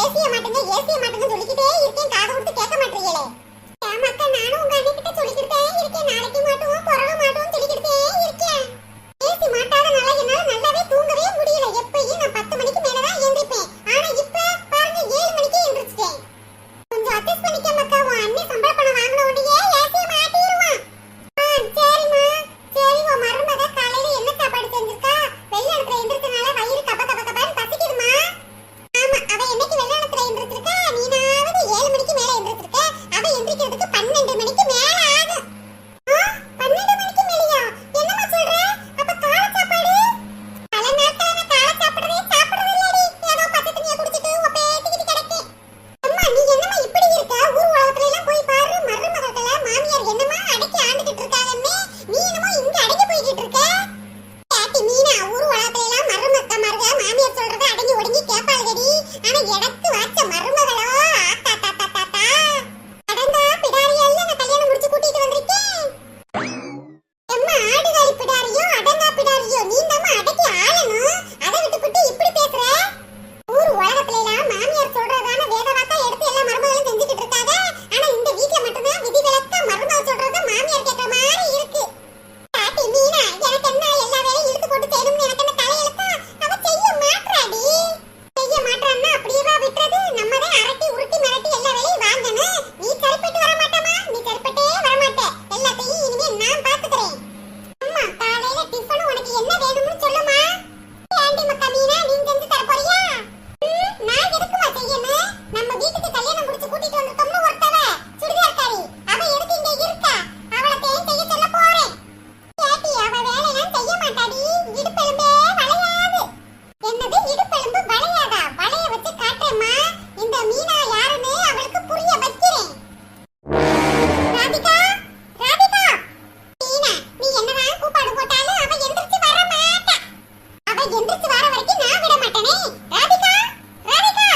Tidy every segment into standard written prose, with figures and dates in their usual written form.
ஏசிய மாட்டேங்க சொல்லிக்கிட்டே இருக்கேன், காது கொடுத்து கேட்க மாட்டீங்களே. ஏமாக்கா நானும் உங்க அண்ணி கிட்ட சொல்லிக்கிட்டே இருக்கேன், நாளைக்கு மாட்டுவோம் பிறகு மாட்டுவோம் சொல்லிக்கிட்டே இருக்கேன். ஏசி மாட்டாதனால என்னால நல்லாவே தூங்கவே முடியல. எப்பயும் நான் 10 மணிக்கு மேலதான் எந்திரிப்பேன். ஆனா இப்ப பாருங்க 7 மணிக்கே எந்திரிச்சிட்டேன். கொஞ்சம் அட்ஜஸ்ட் பண்ணிக்க மக்கா. உன் அண்ணன் சம்பள பணம் வாங்கின உடனே ஏசிய மாட்டிடுவான். சரிம்மா சரி. உன் மருமக காலையில என்ன சாப்பாடு செஞ்சிருக்கா? வெள்ளத்துல எந்திரிச்சனால வயிறு கப கப கபன்னு பசிக்குதுமா. ஆமா, அவ என்னைக்கு வெள்ளத்துல எந்திரிச்சிருக்கா? நீனாவது 7 மணிக்கு மேல எந்திரிச்சிருக்க. அவ எந்திரிக்கிறதுக்கு 12 மணிக்கு மேல ஆகும். 12 மணிக்கு மேலயா? என்னமா சொல்ற? அப்ப காலை சாப்பாடு? பல நாட்களா நான் காலை சாப்பிடுறதே இல்லடி. ஏதோ பச்சை தண்ணியை குடிச்சிட்டு பேத்திக்கிட்டு கிடக்கேன். அம்மா நீ என்னமா இப்படி இருக்க? ஊர் உலகத்துல எல்லாம் போய் பாரு, மருமகளை மாமியார் என்னமா அடக்கி ஆண்டுகிட்டு இருக்காங்கன்னு நீ என்னமோ இங்க அடங்கி போய்கிட்டு இருக்க. பாட்டி மீனா, ஊர் உலகத்துல எல்லாம் மாமியார் சொல்றத அடங்கி ஒடுங்கி கேட்பாள்கடி. ஆனா எனக்கு வாச்ச மருமகளோ ஆத்தா தாத்தா தாத்தா அடங்கா பிடாரியல்ல நான் கல்யாணம் முடிச்சு கூட்டிட்டு வந்திருக்கேன். எம்மா ஆடுகாலி பிடாரியோ அடங்கா பிடாரியோ நீ நம்ம அடக்கி ஆளணும். அதை விட்டுவிட்டு இப்படி பேசுற? ஊர் உலகத்துல எல்லாம் மாமியார் சொல்றதான வேத வாக்கா எடுத்து எல்லா மருமகளும் செஞ்சுக்கிட்டு இருக்காங்க. ஆனா இந்த வீட்ல மட்டும்தான் விதிவிலக்கா மருமகள் சொல்றத மாமியார் கேட்கற மாதிரி இருக்கு. பாட்டி மீனா, எனக்கு என்ன எல்லா வேலையும் இழுத்து போட்டு செய்யணும்னு எனக்கு என்ன தலையெழுத்தா? அவ செய்ய மாட்றாடி. செய்ய மாட்றான்னா அப்படியே விட்டுறது. நம்ம தான் அரட்டி உருட்டி மிரட்டி எல்லா வேலையும் வாங்கணும். நீ சரிப்பட்டு வர மாட்டமா? நீ சரிப்பட்டே வர மாட்டே. எல்லாத்தையும் இனிமே நான் பாத்துக்கிறேன். அம்மா காலையில டிஃபன் உனக்கு என்ன வேணும்னு சொல்லுமா. ஏண்டி மக்கா மீனா, நீ செஞ்சு தர போறியா? நான் எதுக்குமா செய்யணும்? நம்ம வீட்டுக்கு கல்யாணம் முடிச்சு கூட்டிட்டு வந்திருக்கோம்னு ஒருத்தவ சுடிதார்காரி, அவ எதுக்கு இங்க இருக்கா? அவளை செய்ய சொல்ல போறேன். கேட்டி, அவ வேலையெல்லாம் செய்ய மாட்டாடி. இடுப்பெலும்பே வளையாது. என்னது இடுப்பெலும்பு வளையாதா? வளைய வச்சு காட்டுறேம்மா. இந்த மீனா யாருன்னு அவளுக்கு புரிய வைக்கிறேன். ராதிகா, ராதிகா. மீனா, நீ என்னதான் கூப்பாடு போட்டாலும் அவ எந்திரிச்சு வர மாட்டா. அவ எந்திரிச்சு வர வரைக்கும் நான் விட மாட்டேனே. ராதிகா, ராதிகா.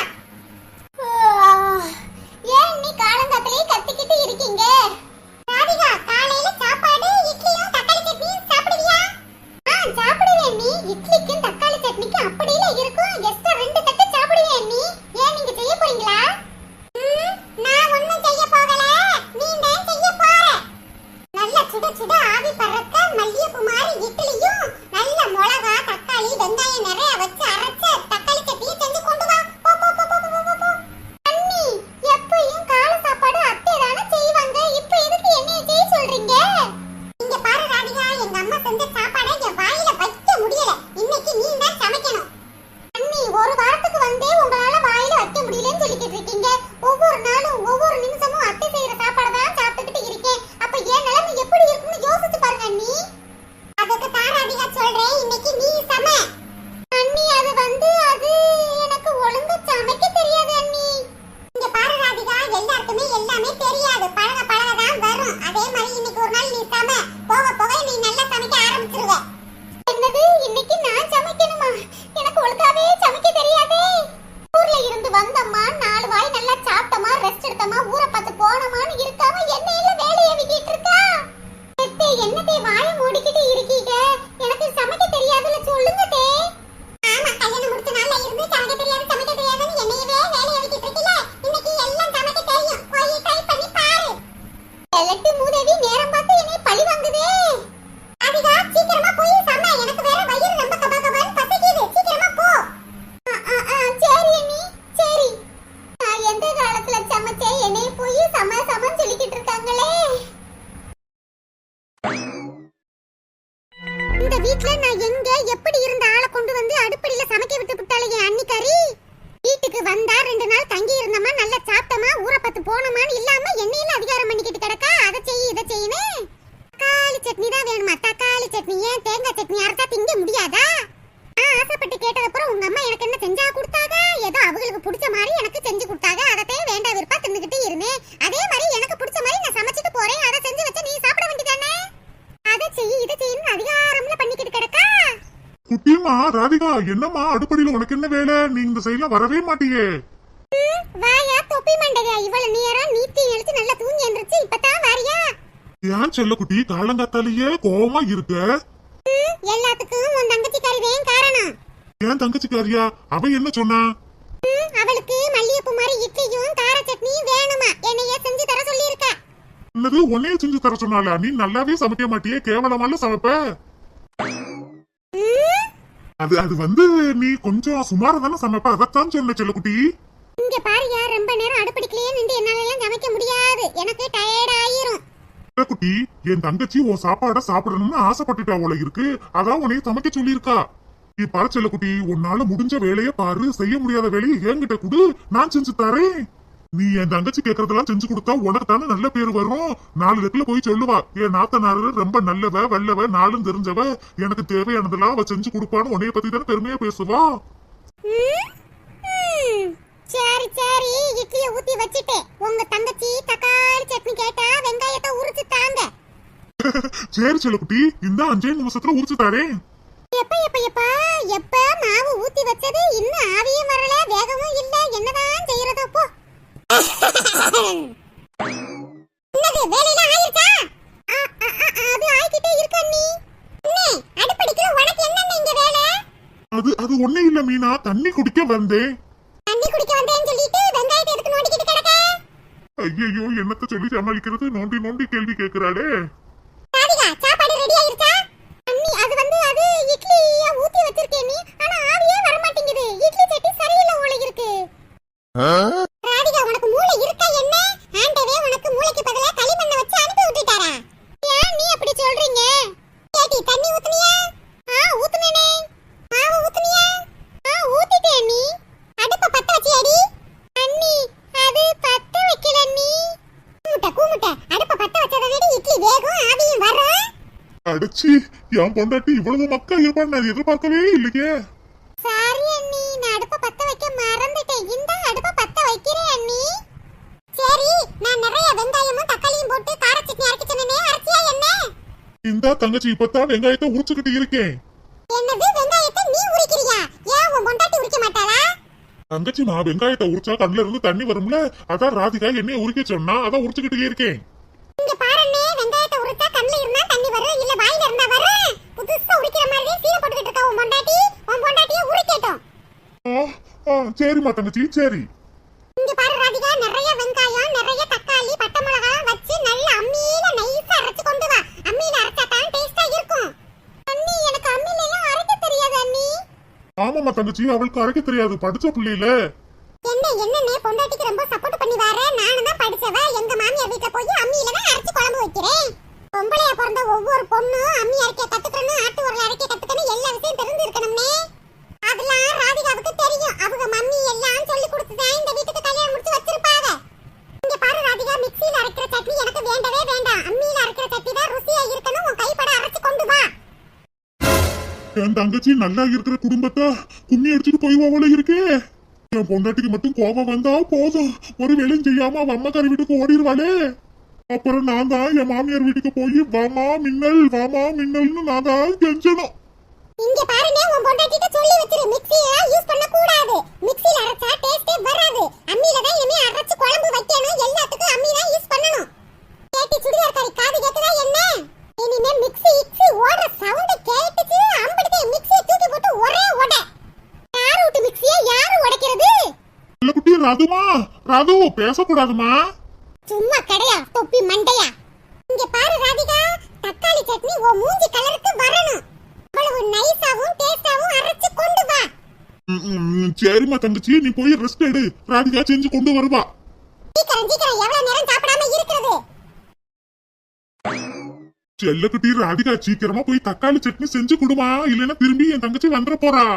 ஏன் நீ காலங்காத்திலே கத்திக்கிட்டு இருக்கீங்க? ராதிகா, காலையில சாப்பாடு இட்லியும் தக்காளி சட்னியும் சாப்பிடுவியா? சாப்பிடுவேன் நீ. இட்லிக்கும் தக்காளி சட்னிக்கும் அப்படியே இருக்கும். எக்ஸ்ட்ரா 2 தட்டு சாப்பிடுவேன் நீ. ஏன் நீங்க செய்ய போறீங்களா? நான் ஒண்ணும் செய்ய போகல, நீ தான் செய்ய போற. நல்ல சுட சுட ஆவி பறக்க மல்லிகைப்பூ மாதிரி இட்லியும் நல்ல மிளகா தக்காளி வெங்காயம் நிறைய வச்சு அரைச்ச தக்காளி சட்னியை செஞ்சு கொண்டு வா. போ போ போ போ போ போ. அண்ணி, எப்பயும் காலை சாப்பாடு அத்தை தானே செய்வாங்க. இப்போ எதுக்கு என்னைய செய்ய சொல்றீங்க? இங்க பாரு ராதிகா, எங்க அம்மா செஞ்ச சாப்பாடை என் வாயில வைக்க முடியல. இன்னைக்கு நீ தான் சமைக்கணும். அண்ணி, ஒரு வாரத்துக்கு வந்தே உங்களால வாயில வைக்க முடியலன்னு சொல்லிக்கிட்டு இருக்கீங்க. ஒவ்வொரு நாளும் ஒவ்வொரு நிமிஷமும் அத்தை செய்யற சாப்பாடு தான் சாப்பிட்டுக்கிட்டு இருக்கேன். அப்ப என் நிலைமை எப்படி இருக்குன்னு யோசிச்சு பாருங்க அண்ணி. அதுக்கு தான் ராதிகா சொல்றேன், இன்னைக்கு நீ சம. அண்ணி, அது எனக்கு ஒழுங்கா சமைக்க தெரியாது அண்ணி. இங்க பாரு ராதிகா, எல்லாருக்குமே எல்லாமே தெரியாது. பழக பழக தான் வரும். அதே மாதிரி இன்னைக்கு ஒரு நாள் நீ சம. போக போக நீ நல்லா சமைக்க ஆரம்பிச்சிருவ. என்னது, இன்னைக்கு நான் சமைக்கணுமா? எனக்கு ஒழுங்காவே சமைக்க தெரியாதே. ஊர்ல இருந்து வந்தம்மா, 4 வாய் நல்லா சாப்பிட்டமா, ரெஸ்ட் எடுத்தமா, ஊரை பார்த்து போனமான்னு இருக்காம என்னையில வேலையை விக்கிட்டு இருக்கா. என்னதே வாயை மூடிக்கிட்டு இருக்கீங்க? எனக்கு சமைக்க தெரியாதுன்னு சொல்லுங்க தே. ஆமா, கல்யாணம் முடிச்ச நாள்ல இருந்து சமைக்க தெரியாதுன்னு என்னையவே வேலையை விக்கிட்டு இருக்கீல. இன்னைக்கு எல்லாம் சமைக்க தெரியும். போய் ட்ரை பண்ணி பாரு. எலட்டு மூதேவி நேரம் பார்த்து என்னை பழி வாங்குதே. அதிகா, சீக்கிரமா போய் சமை. எனக்கு வேற வயிறு ரொம்ப கப கபன்னு பசிக்குது. சீக்கிரமா போ. சரி அண்ணி, சரி. நான் எந்த காலத்துல சமைச்சேன்? என்னை போய் சமன்னு சொல்லிக்கிட்டு இருக்காங்களே. இந்த வீட்ல நான் எங்க எப்படி இருந்த ஆளை கொண்டு வந்து அடுப்படியில சமைக்க விட்டு விட்டாலே என் அண்ணிக்காரி. வீட்டுக்கு வந்தா 2 நாள் தங்கி இருந்தமா, நல்லா சாப்பிட்டமா, ஊரை பார்த்து போனமான்னு இல்லாம என்னையில அதிகாரம் பண்ணிக்கிட்டு கிடக்கா. அதை செய்ய இதை செய்யணும். தக்காளி சட்னி தான் வேணுமா? தக்காளி சட்னி ஏன் தேங்காய் சட்னி அரைச்சா திங்க முடியாதா? ஆசைப்பட்டு கேட்டதுக்கப்புறம் உங்க அம்மா எனக்கு என்ன செஞ்சா கொடுத்தாங்க? ஏதோ அவங்களுக்கு பிடிச்ச மாதிரி எனக்கு செஞ்சு கொடுத்தாங்க. அதத்தையே வேண்டா விருப்பா தின்னுக்கிட்டு இருந்தேன். அதே மாதிரி எனக்கு பிடிச்ச மாதிரி நான் சமைச்சிட்டு போறேன். அதை செஞ்சு வச்சா நீ சாப்பிட வேண்டியதானே? அதை செய்ய இதை செய்யணும் அதிகாரம்ல பண்ணிக்கிட்டு கிடக்கா. குட்டிமா, ராதிகா, என்னம்மா அடுப்படியில உனக்கு என்ன வேலை? நீ இந்த சைடுல வரவே மாட்டியே. வாயா தொப்பி மண்டையா, இவ்வளவு நேரம் நீத்தி எழுத்து நல்லா தூங்கி எந்திரிச்சு இப்பதான் வாரியா? ஏன் செல்ல குட்டி காலங்காத்தாலேயே கோவமா இருக்க? எல்லாத்துக்கும் உன் தங்கச்சிக்காரி தான் காரணம். ஏன் தங்கச்சிக்காரியா? அவ என்ன சொன்னா? அவளுக்கு மல்லிகைப்பூ மாதிரி இட்லியும் கார சட்னியும் வேணுமா, என்னையே செஞ்சு தர சொல்லியிருக்கா. என்னது உன்னையே செஞ்சு தர சொன்னால? நீ நல்லாவே சமைக்க மாட்டியே, கேவலமால சமைப்ப. அது அது வந்து நீ கொஞ்சம் சுமாரா தானே சமைப்ப, அதத்தான் சொன்ன செல்லக்குட்டி. இங்க பாருயா, ரொம்ப நேரம் அடுப்படிக்கலையே நின்று என்னால எல்லாம் சமைக்க முடியாது, எனக்கு டயர்ட் ஆயிரும். குட்டி, என் தங்கச்சி உன் சாப்பாட சாப்பிடணும்னு ஆசைப்பட்டுட்டா போல இருக்கு, அதான் உன்னைய சமைக்க சொல்லியிருக்கா. நீ பாரு செல்லக்குட்டி, உன்னால முடிஞ்ச வேலைய பாரு, செய்ய முடியாத வேலையை என்கிட்ட கொடு, நான் செஞ்சு தரேன். நீ என் தங்கச்சி கேக்குறதெல்லாம் செஞ்சு கொடுத்தா உனக்கு தானே நல்ல பேரு வரும். 4 இடத்துல போய் சொல்லுவா, என் நாத்தனாரு ரொம்ப நல்லவ வல்லவ நாளும் தெரிஞ்சவ, எனக்கு தேவையானதெல்லாம் அவ செஞ்சு கொடுப்பான்னு உன்னைய பத்தி தானே பெருமையா பேசுவா. சரி சரி, இட்லியை ஊத்தி வச்சிட்டே. உங்க தங்கச்சி தக்காளி சட்னி கேட்டா வெங்காயத்தை உரிச்சு தாங்க. சரி செல்லக்குட்டி, இந்த 5 நிமிஷத்துல உரிச்சு தரேன். எப்ப எப்ப எப்ப எப்ப மாவு ஊத்தி வச்சது இன்னும் ஆவியும் வரல, வேகமும் இல்ல, என்னதான் செய்யறதோ போ. என்னது வேலையெல்லாம் ஆயிருச்சா? அது ஆயிக்கிட்டே இருக்க நீ. அண்ணே, அடுப்படிக்கு உனக்கு என்னன்னு இங்க வேலை? அது ஒண்ணே இல்ல மீனா, தண்ணி குடிக்க வந்தேன். தண்ணி குடிக்க வந்தேன்னு சொல்லிட்டு வெங்காயத்தை எதுக்கு நோண்டிக்கிட்டு கிடக்க? ஐயோ, என்னத்த சொல்லி சமாளிக்கிறது, நோண்டி நோண்டி கேள்வி கேக்குறாளே. ராதிகா, சாப்பாடு ரெடி ஆயிருச்சா? அண்ணி, அது அது இட்லியை ஊத்தி வச்சிருக்கேன் நீ, ஆனா ஆவியே வர மாட்டேங்குது. இட்லி சட்டி சரியில்லை போல இருக்கு. ராதிகா, உனக்கு மூளை இருக்கா என்ன? ஆண்டவே உனக்கு மூளைக்கு பதிலா களிமண்ணை வச்சு அனுப்பி விட்டுட்டாரா? ஏன் நீ அப்படி சொல்றீங்க? கேட்டி, தண்ணி ஊத்துனியா? ஊத்துனேனே. மாவு ஊத்துனியா? ஊத்திட்டேன் நீ. அடுப்ப பத்த வச்சியாடி? அண்ணி, அது பத்த வைக்கல நீ. கூமுட்ட அடுப்ப பத்த வச்சதானே இட்லி வேகும் ஆவியும் வரும். அடிச்சி, என் பொண்டாட்டி இவ்வளவு மக்கா இருப்பான்னு நான் எதிர்பார்க்கவே இல்லையே. சாரி அண்ணி, நான் அடுப்ப பத்த வைக்க மறந்துட்டேன். இந்த அடுப்ப பத்த வைக்கிறேன் அண்ணி. சரி, நான் நிறைய வெங்காயமும் தக்காளியும் போட்டு கார சட்னி அரைக்க சொன்னேனே, அரைச்சியா என்ன? இந்த தங்கச்சி இப்பதான் வெங்காயத்தை உரிச்சுக்கிட்டு இருக்கேன். என்னது, வெங்காயத்தை நீ உரிக்கிறியா? ஏன் உன் பொண்டாட்டி உரிக்க மாட்டாளா? தங்கச்சி, நான் வெங்காயத்தை உரிச்சா கண்ணுல இருந்து தண்ணி வரும்ல, அதான் ராதிகா என்னைய உரிக்க சொன்னா, அதான் உரிச்சுக்கிட்டே இருக்கேன். இங்க பாருண்ணே, வெங்காயத்தை உரிச்சா கண்ணுல இருந்தா தண்ணி வரும், இல்ல வாயில இருந்தா வரும். புதுசா உரிக்கிற மாதிரி சீலை போட்டுக்கிட்டு இருக்கா உன் பொண்டாட்டி. உன் பொண்டாட்டியே உரிக்கட்டும். சரிம்மா தங்கச்சி, சரி. இங்க பாரு ராதிகா, நிறைய வெங்காயம், நிறைய தக்காளி, பட்டை மிளகாய் வச்சு நல்ல அம்மியில நைஸா அரைச்சு கொண்டு வா. அம்மியில அரைச்சா தான் டேஸ்டா இருக்கும். அண்ணி, எனக்கு அம்மியில எல்லாம் அரைக்க தெரியாது அண்ணி. ஆமாமா தங்கச்சி, அவளுக்கு அரைக்க தெரியாது, படிச்ச பிள்ளையில. என்னன்னே பொண்டாட்டிக்கு ரொம்ப சப்போர்ட் பண்ணி வர. நானும் தான் படிச்சவ, எங்க மாமியார் வீட்ல போய் அம்மியில தான் அரைச்சு குழம்பு வைக்கிறேன். பொம்பளையா பிறந்த ஒவ்வொரு பொண்ணும் அம்மி அரைக்க கத்துக்கணும், ஆட்டு உரல் அரைக்க கத்துக்கணும், எல்லா விஷயம் தெரிஞ்சு இருக்கணும்னே. அதெல்லாம் ராதிகாவுக்கு தெரியும். அவங்க மம்மி எல்லாம் சொல்லி கொடுத்துதான் இந்த வீட்டுக்கு கல்யாணம் முடிச்சு வச்சிருப்பாங்க. இங்க பாரு ராதிகா, மிக்ஸில அரைக்கிற சட்னி எனக்கு வேண்டவே வேண்டாம். அம்மியில அரைக்கிற சட்னி தான் ருசியா இருக்கணும். உன் கைப்பட அரைச்சு கொண்டு வா. என் தங்கச்சி நல்லா இருக்கிற குடும்பத்தை கும்மி அடிச்சுட்டு போய்வாவோல இருக்கே. என் பொண்டாட்டிக்கு மட்டும் கோபம் வந்தா போதும், ஒரு வேலையும் செய்யாம அவ அம்மாக்காரி வீட்டுக்கு ஓடிடுவாளே. அப்புறம் நான் தான் என் மாமியார் வீட்டுக்கு போய் வாமா மின்னல்னு நான் தான் கெஞ்சணும். இங்க பாருங்க, உன் பொண்டாட்டிட்ட சொல்லி வச்சிரு, மிக்ஸில யூஸ் பண்ண கூடாது. மிக்ஸில அரைச்சா டேஸ்டே வராது. அம்மியில தான் இனிமே அரைச்சு குழம்பு வைக்கணும். எல்லாத்துக்கும் அம்மி தான் யூஸ் பண்ணணும். கேட்டி, சுடிதார் காரி காது கேக்குதா என்ன? இனிமே மிக்ஸி ஓடுற சவுண்ட் கேட்டுச்சு அம்படுதே, மிக்ஸியை தூக்கி போட்டு ஒரே ஓட. யார் வீட்டு மிக்ஸியை யாரு உடைக்கிறது? இல்ல குட்டி, ராது பேசக்கூடாதுமா. சும்மா கடையா தொப்பி மண்டையா. இங்க பாரு ராதிகா, தக்காளி சட்னி உன் மூஞ்சி கலருக்கு வரணும். அவ்வளவு நைஸாவும் டேஸ்டாவும் அரைச்சு கொண்டு வா. சரிம்மா தங்கச்சி, நீ போய் ரெஸ்ட் எடு, ராதிகா செஞ்சு கொண்டு வருவா. சீக்கிரம் எவ்வளவு நேரம் சாப்பிடாம இருக்கிறது? செல்லக்குட்டி, ராதிகா சீக்கிரமா போய் தக்காளி சட்னி செஞ்சு கொடுமா, இல்லைன்னா திரும்பி என் தங்கச்சி வந்துட போறா.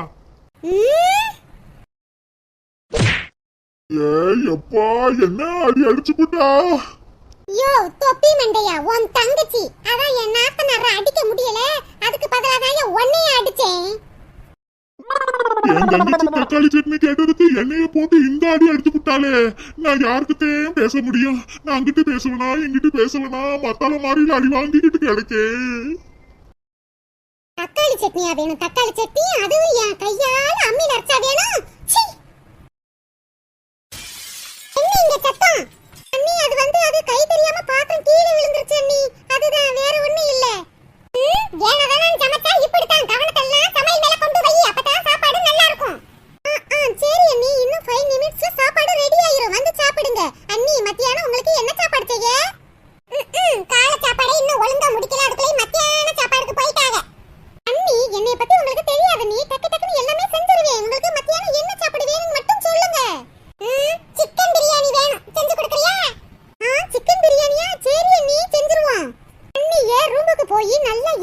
எப்பா, என்ன அடி அடிச்சு போட்டா? யோ தொப்பி மண்டையா, உன் தங்கச்சி அதான் என் நாத்தனார அடிக்க முடியல, அதுக்கு பதிலா தான் உன்னையே அடிச்சேன். என் தங்கச்சி தக்காளி சட்னி கேட்டதுக்கு என்னைய போட்டு இந்த அடி அடிச்சு விட்டாலே, நான் யாருக்கிட்டையும் பேச முடியும்? நான் அங்கிட்டு பேசுவேனா இங்கிட்டு பேசுவேனா, மத்தால மாதிரி அடி வாங்கிக்கிட்டு கிடைக்கேன். தக்காளி சட்னியா வேணும்? தக்காளி சட்னி அதுவும் என் கையால அம்மியில அரைச்சா வேணும். என்ன இங்க சத்தம்? அண்ணி, அது கை தெரியாம பாத்திரம் கீழே விழுந்துருச்சு அண்ணி, அதுதான், வேற ஒண்ணும் இல்ல. ஏனதான் சமைச்சா இப்படித்தான், கவனத்தெல்லாம் சமையல் மேல கொண்டு வை, அப்பதான் சாப்பாடு நல்லா இருக்கும். சரி அண்ணி, இன்னும் 5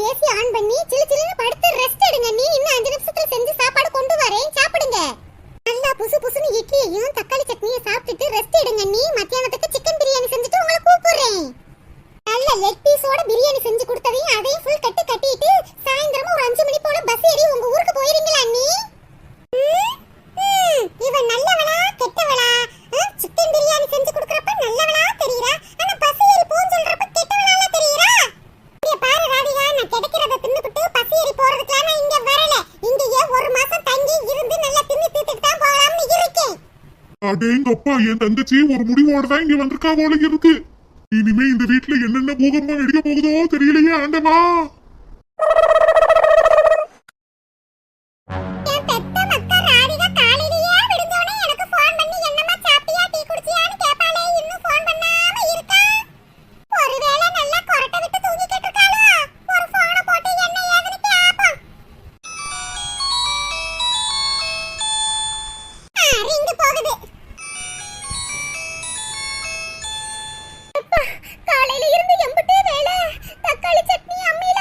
ஏசி ஆன் பண்ணி சிலு சிலுன்னு படுத்து ரெஸ்ட் எடுங்க நீ. இன்னும் 5 நிமிஷத்துல செஞ்சு சாப்பாடு கொண்டு வரேன், சாப்பிடுங்க. நல்லா புசு புசுன்னு இட்லியையும் தக்காளி சட்னியை சாப்பிட்டுட்டு ரெஸ்ட் எடுங்க நீ. மத்தியானத்துக்கு சிக்கன் பிரியாணி செஞ்சுட்டு உங்களை கூப்பிடுறேன். நல்ல லெக் பீஸோட பிரியாணி செஞ்சு கொடுத்ததையும் அதையும் ஃபுல் கட்டு கட்டிட்டு சாயந்தரமா ஒரு 5 மணி போல பஸ் ஏறி உங்க ஊருக்கு போயிருங்களா நீ? இவன் நல்லவளா கெட்டவளா? சிக்கன் பிரியாணி செஞ்சு கொடுக்கறப்ப நல்லவளா தெரியறா, ஆனா பஸ் ஏறி போன்னு சொல்றப்ப கெட்டவளா தெரியறா. இங்க பாரு ராதிகா, நான் கிடைக்கிறத தின்னுபிட்டு பஸ் ஏறி போறதுக்குலாம் நான் இங்க வரல. இங்கேயே ஒரு மாசம் தங்கி இருந்து நல்லா தின்னு தீத்துட்டு தான் போலாம்னு இருக்கேன். அடேங்கப்பா, என் தங்கச்சி ஒரு முடிவோட தான் இங்க வந்திருக்கா போல இருக்கு. இனிமே இந்த வீட்டுல என்னென்ன பூகம்பம் வெடிக்க போகுதோ தெரியலையே ஆண்டவா. என் பெத்த மக்கா ராதிகா காலையிலேயே விடுஞ்சோனே எனக்கு ஃபோன் பண்ணி என்னம்மா சாப்பிட்டியா டீ குடிச்சியான்னு கேப்பாளே, இன்னும் ஃபோன் பண்ணாம இருக்கா. ஒருவேளை நல்லா கொரட்டை விட்டு தூங்கிட்டு இருக்காளோ? ஒரு ஃபோனை போட்டு என்ன ஏதுன்னு கேப்போம். ரிங் போகுது. காலையில இருந்து எம்புட்டே வேலை. தக்காளி சட்னி அம்மியில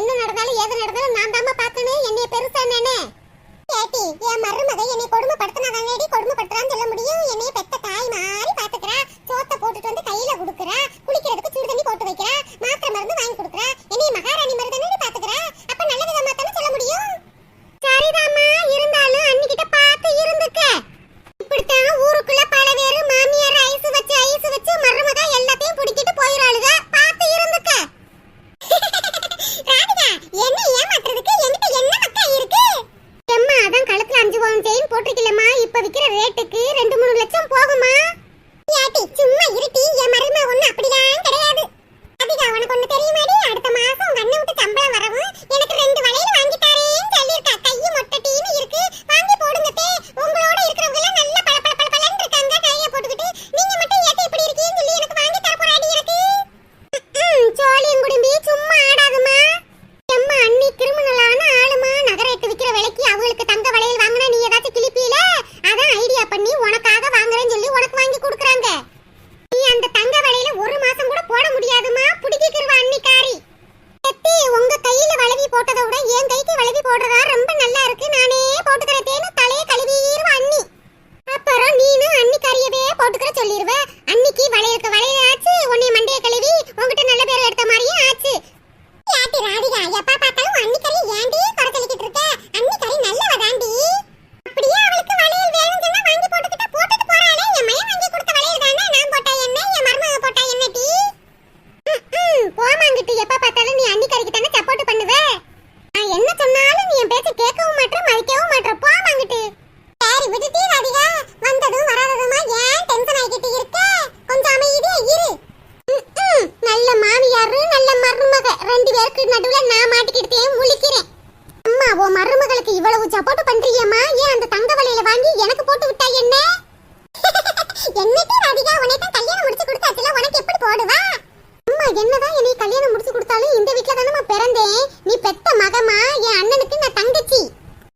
என்ன நடந்தாலும் ஏது நடந்தாலும் நான் தாமா பாக்கணும். என்னைய பெருசா நானே கேட்டி என் மருமக என்னை கொடுமைப்படுத்தினாதானடி கொடுமைப்படுத்துறான்னு சொல்ல முடியும். என்னைய பெத்த தாய் மாதிரி பாத்துக்கிறா. சோத்த போட்டுட்டு வந்து கையில குடுக்குறா. குளிக்கிறதுக்கு சுடு தண்ணி போட்டு வைக்கிறா. மாத்திரை மருந்து வாங்கி கொடுக்குறா. என்னைய மகாராணி மாதிரி தானே பாத்துக்கிறா. அப்ப நல்ல விதமா தானே சொல்ல முடியும். சரிதாம்மா, இருந்தாலும் அன்னிக்கிட்ட பார்த்து இருந்துக்க. இப்படித்தான் ஊருக்குள்ள பல பேரு மாமியார் ஐஸ் வச்சு மருமக எல்லாத்தையும் புடிக்கிட்டு போயிராளுக. பார்த்து இருந்துக்க. ராதிகா, என்ன ஏமாத்துறதுக்கு என்கிட்ட என்ன மக்கா இருக்கு? அம்மா, அதான் கழுத்துல 5 பவுன் செயின் போட்டிருக்கலம்மா. இப்ப விக்கிற ரேட்டுக்கு 2-3 லட்சம் போகுமா? ஏட்டி சும்மா இருட்டி. என் மருமக ஒண்ணு அப்படிலாம் கிடையாது. ராதிகா, உனக்கு ஒண்ணு தெரியுமாடி? அடுத்த மாசம் உங்க அண்ணன் விட்டு சம்பளம் வரவும் எனக்கு 2 வளையல் வாங்கி தரேன்னு சொல்லிருக்கா. கையை மொட்டட்டின்னு இருக்கு. வாங்கி போடுங்க தே. உங்களோட இருக்கிறவங்க எல்லாம் நல்ல பளபளன்னு இருக்காங்க. கையை போட்டுக்கிட்டு நீங்க மட்டும் ஏட்டி இப்படி இருக்கீன்னு சொல்லி எனக்கு வாங்கி தர போறாடி எனக்கு. சோழியும் குடும்பி சும்மா ஆடாதுமா. அம்மா, அண்ணி கிரிமினலான ஆளுமா. நகரத்து விக்கிற விலைக்கு அவங்களுக்கு தங்க வளையல் வாங்கினா நீ ஏதாச்சும் கிளிப்பியில அதான் ஐடியா பண்ணி உனக்காக வாங்குறேன்னு சொல்லி உனக்கு வாங்கி கொடுக்குறாங்க. நீ அந்த தங்க வளையல 1 மாசம் கூட போட முடியாதுமா. புடிக்கிருவா அன்னிக்காரி. எத்தி, உங்க கையில வளைவி போட்டதை விட என் கைக்கு வளைவி போடுறதா ரொம்ப நல்லா இருக்கு. நானே போட்டுக்கிறதேன்னு தலையை கழுவிடுவா அண்ணி. அப்புறம் நீனும் அன்னிக்காரியவே போட்டுக்கிற சொல்லிடுவ. அன்னிக்கு வளையலுக்கு வளையல் ஆச்சு. உன்னை மண்டைய கழுவி உங்ககிட்ட நல்ல பேர் எடுத்த மாதிரியும் ஆச்சு. யாட்டி ராதிகா, எப்ப பார்த்தாலும் அன்னிக்கறி ஏண்டி குறை சொல்லிக்கிட்டு இருக்க? அன்னிக்கறி நல்லவ தாண்டி. அப்படியே அவளுக்கு வளையல் வேணும் சொன்னா வாங்கி போட்டுக்கிட்ட போட்டுட்டு போறாளே. என் மகன் வாங்கி கொடுத்த வளையல் தானே. நான் போட்டா என்ன, என் மருமக போட்டா என்ன டி? போமாங்கிட்டு எப்ப பார்த்தாலும் நீ அன்னிக்கறிக்கு தானே சப்போர்ட் பண்ணுவ. நான் என்ன சொன்னாலும் நீ என் பேச்ச கேட்கவும் மாட்டற, மதிக்கவும் மாட்டற. போமாங்கிட்டு. சரி விட்டுட்டே ராதிகா. வந்ததும் வராததுமா ஏன் டென்ஷன் ஆகிட்டு இருக்க? கொஞ்சம் அமைதியா இரு. நல்ல மாமியாரு நல்ல மருமக 2 பேருக்கு நடுவுல நான் மாட்டிக்கிட்டே முழிக்கிறேன். அம்மா, உன் மருமகளுக்கு இவ்வளவு சப்போர்ட் பண்றியம்மா. ஏன் அந்த தங்க வளையல வாங்கி எனக்கு போட்டு விட்டா என்ன? என்னடி ராதிகா, உன்னை தான் கல்யாணம் முடிச்சு கொடுத்தாச்சுல, உனக்கு எப்படி போடுவா? அம்மா, என்னதான் என்னை கல்யாணம் முடிச்சு கொடுத்தாலும் இந்த வீட்ல தானே பிறந்தேன். நீ பெத்த மகமா. என் அண்ணனுக்கு நான் தங்கச்சி.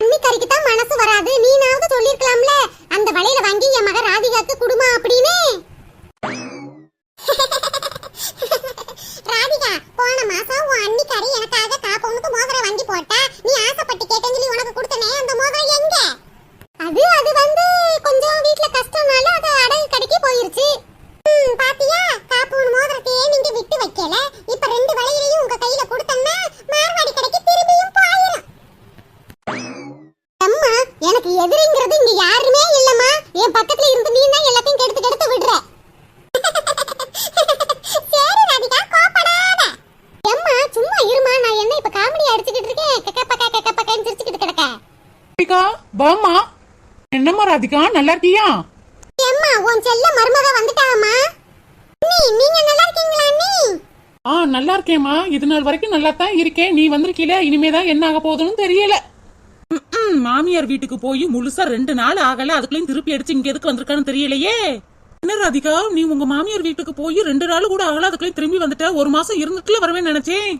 அன்னிக்கறிக்கு தான் மனசு வராது. நீனாவது சொல்லிருக்கலாம்ல அந்த வளையல வாங்கி என் மக ராதிகாக்கு குடுமா அப்படின்னு. ராதிகா, போன மாசம் உன் அன்னிக்காரி எனக்காக காப்பவனுக்கு மோதிரம் வாங்கி போட்டா. நீ ஆசைப்பட்டு கேட்டேன்னு சொல்லி உனக்கு கொடுத்தனே, அந்த மோதிரம் எங்க? அது வந்து கொஞ்சம் வீட்ல கஷ்டம்னால அது அடகு கடைக்கு போயிருச்சு. பாத்தியா, காப்பவன் மோதிரத்தையே நீங்க விட்டு வைக்கல. இப்ப 2 வளையலையும் உங்க கையில கொடுத்தன்னா மார்வாடி கடைக்கு திரும்பியும் போயிரும். அம்மா, எனக்கு எதிரிங்கிறது இங்க யாருமே இல்லம்மா. என் பக்கத்துல இருந்து நீ தான் எல்லாத்தையும் கெடுத்து விடுற. சரி ராதிகா, கோபப்படாத. அம்மா, சும்மா இருமா. நான் என்ன இப்ப காமெடி அடிச்சிட்டு இருக்கேன்? கக்கப்பக்கன்னு சிரிச்சிட்டு கிடக்க. ராதிகா, வாம்மா. என்னம்மா ராதிகா, நல்லா இருக்கியா? அம்மா, உன் செல்ல மருமக வந்துட்டாமா. நீங்க நல்லா இருக்கீங்களா அண்ணி? நல்லா இருக்கேம்மா. இது நாள் வரைக்கும் நல்லா தான் இருக்கேன். நீ வந்திருக்கீல, இனிமேதான் என்ன ஆக போகுதுன்னு தெரியல. மாமியார் வீட்டுக்கு போய் முழுசா 2 நாள் ஆகல. அதுக்குள்ளயும் திருப்பி அடிச்சு இங்க எதுக்கு வந்திருக்கான்னு தெரியலையே. என்ன ராதிகா, நீ உங்க மாமியார் வீட்டுக்கு போய் 2 நாள் கூட ஆகல, அதுக்குள்ளயும் திரும்பி வந்துட்ட. 1 மாசம் இருந்துட்டுல வருவேன்னு நினைச்சேன்.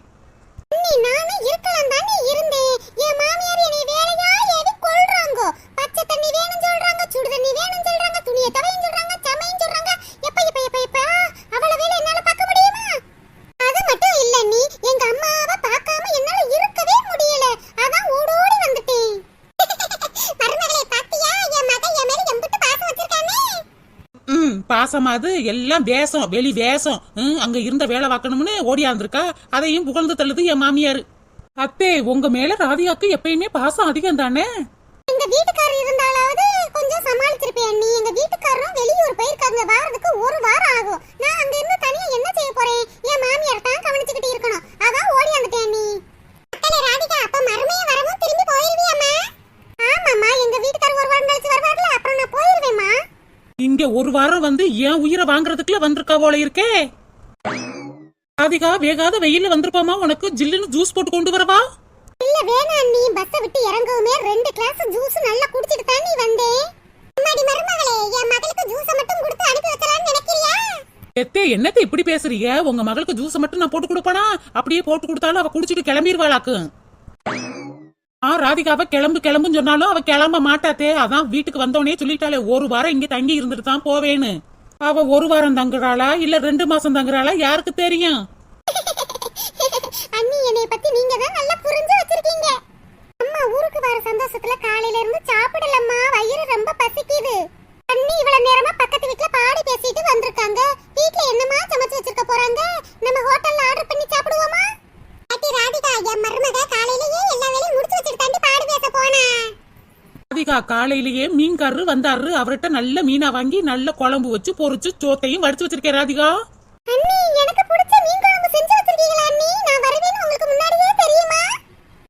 நானே இருக்கலாம் தானே இருந்தேன். என் மாமியார் என்னை வேலையா ஏவி கொள்றாங்க. பச்சை தண்ணி வேணும் சொல்றாங்க, சுடு தண்ணி வேணும் சொல்றாங்க, துணியை துவையும் சொல்றாங்க, சமையும் சொல்றாங்க. எப்ப அவள வேலை என்னால பார்க்க முடியுமா? அது மட்டும் இல்ல, நீ எங்க அம்மாவை பார்க்காம என்னால இருக்கவே முடியல. அதான் ஓடோடி வந்துட்டேன். மருமகளே, பாத்தியா என் மகன் என் மேல எம்பிட்டு பாசம் வச்சிருக்கானே. பாசமாது எல்லாம் வேஷம், வெளி வேஷம். அங்க இருந்த வேலை பார்க்கணும்னு ஓடியாந்திருக்கா. அதையும் புகழ்ந்து தள்ளுது என் மாமியாரு. அத்தே, உங்க மேல ராதிகாக்கு எப்பயுமே பாசம் அதிகம் தானே. எங்க வீட்டுக்காரர் இருந்தாலாவது கொஞ்சம் சமாளிச்சிருப்பேன். நீ எங்க வீட்டுக்காரரும் வெளியூர் போயிருக்காங்க. வாரத்துக்கு 1 வாரம் ஆகும். நான் அங்க இருந்து தனியா என்ன செய்ய போறேன்? என் மாமியார் தான் கவனிச்சுக்கிட்டு இருக்கணும். அதான் ஓடியாந்துட்டேன். நீ அக்கலே ராதிகா, அப்ப மருமையை வரவும் திரும்பி போயிருவியாமா? ஆமாம்மா, எங்க வீட்டுக்காரர் 1 வாரம் கழிச்சு வருவார்ல, அப்புறம் நான் போயிருவேம்மா. இங்க 1 வாரம் வந்து என் உயிரை வாங்குறதுக்குள்ள வந்திருக்கா போல இருக்கே. ராதிகா, வேகாத வெயில்ல வந்திருப்பாமா. உனக்கு ஜில்லுன்னு ஜூஸ் போட்டு கொண்டு வரவா? இல்ல வேணாம். நீ பஸ்ஸ விட்டு இறங்கவுமே 2 கிளாஸ் ஜூஸ் நல்லா குடிச்சிட்டு தான் நீ வந்தே. அம்மாடி மருமகளே, என் மகளுக்கு ஜூஸ மட்டும் கொடுத்து அனுப்பி வைக்கலாம்னு நினைக்கிறியா? எத்தே, என்னத்தை இப்படி பேசுறீங்க? உங்க மகளுக்கு ஜூஸ் மட்டும் நான் போட்டு கொடுப்பனா? அப்படியே போட்டு கொடுத்தாலும் அவ குடிச்சிட்டு கிளம்பிடுவாளாக்கு. ராதிகாவை கிளம்புன்னு சொன்னாலும் அவ கிளம்ப மாட்டாத்தே. அதான் வீட்டுக்கு வந்தோடனே சொல்லிட்டாலே 1 வாரம் இங்க தங்கி இருந்துட்டு தான் போவேன்னு. அவ 1 வாரம் தங்குறாளா இல்ல 2 மாசம் தங்குறாளா யாருக்கு தெரியும்? அண்ணி என்னை பத்தி நீங்க தான் நல்லா புரிஞ்சு வச்சிருக்கீங்க. அம்மா ஊருக்கு வர சந்தோஷத்துல காலையில இருந்து சாப்பிடலம்மா, வயிறு ரொம்ப பசிக்குது. அண்ணி இவ்வளவு நேரமா பக்கத்து வீட்ல பாடி பேசிட்டு வந்திருக்காங்க. வீட்ல என்னமா சமைச்சு வச்சிருக்க போறாங்க? நம்ம ஹோட்டல்ல ஆர்டர் பண்ணி சாப்பிடுவோமா? அட்டி ராதிகா, என் மருமக காலையிலேயே எல்லா வேலையும் முடிச்சு வச்சிட்டு தாண்டி பாடி பேச போனா. ராதிகா காலையிலேயே மீன்காரரு வந்தாரு. அவர்கிட்ட நல்ல மீனா வாங்கி நல்ல குழம்பு வச்சு பொரிச்சு சோத்தையும் வடிச்சு வச்சிருக்கேன் ராதிகா. அண்ணி, எனக்கு பிடிச்ச மீன் குழம்பு செஞ்சு வச்சிருக்கீங்களா அண்ணி? நான் வருவேன்னு உங்களுக்கு முன்னாடியே தெரியுமா?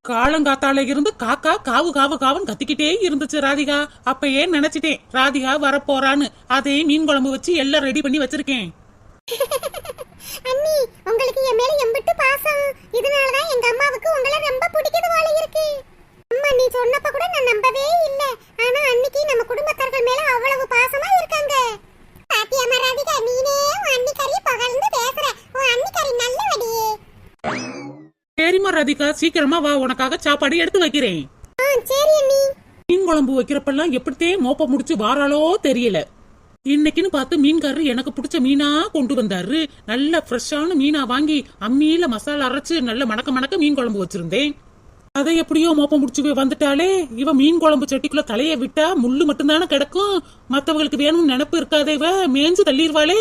காலங்காத்தால இருந்து காக்கா காவு காவு காவுன்னு கத்திக்கிட்டே இருந்துச்சு ராதிகா. அப்ப ஏன் நினைச்சிட்டேன் ராதிகா வரப்போறான்னு. அதே மீன் குழம்பு வச்சு எல்லாம் ரெடி பண்ணி வச்சிருக்கேன். அண்ணி, உங்களுக்கு என் மேல எம்பிட்டு பாசம். இதனாலதான் எங்க அம்மாவுக்கு உங்களை ரொம்ப பிடிக்குது போல இருக்கு. அம்மா, நீ சொன்னப்ப கூட நான் நம்பவே இல்ல. ஆனா அன்னைக்கு நம்ம குடும்பத்தார்கள் மேல அவ்வளவு பாசமா இருக்காங்க. பாத்தியம்மா ராதிகா, நீனே உன் அண்ணிக்காரிய பகழ்ந்து பேசுற. உன் அண்ணிக்காரி நல்லவடியே. சரிம்மா ராதிகா, சீக்கிரமா வா, உனக்காக சாப்பாடு எடுத்து வைக்கிறேன். சரி அண்ணி. மீன் குழம்பு வைக்கிறப்பெல்லாம் எப்படித்தே மோப்ப முடிச்சு வாராளோ தெரியல. இன்னைக்குன்னு பார்த்து மீன்காரரு எனக்கு பிடிச்ச மீனா கொண்டு வந்தாரு. நல்ல ஃப்ரெஷ்ஷான மீனா வாங்கி அம்மியில மசாலா அரைச்சு நல்ல மணக்க மணக்க மீன் குழம்பு வச்சிருந்தேன். அதை எப்படியோ மோப்ப முடிச்சு வந்துட்டாலே. இவ மீன் குழம்பு சட்டிக்குள்ள தலைய விட்டா முள்ளு மட்டும்தானே கிடக்கும். மத்தவங்களுக்கு வேணும்னு நினைப்பு இருக்காதே, இவ மேஞ்சு தள்ளிடுவாளே.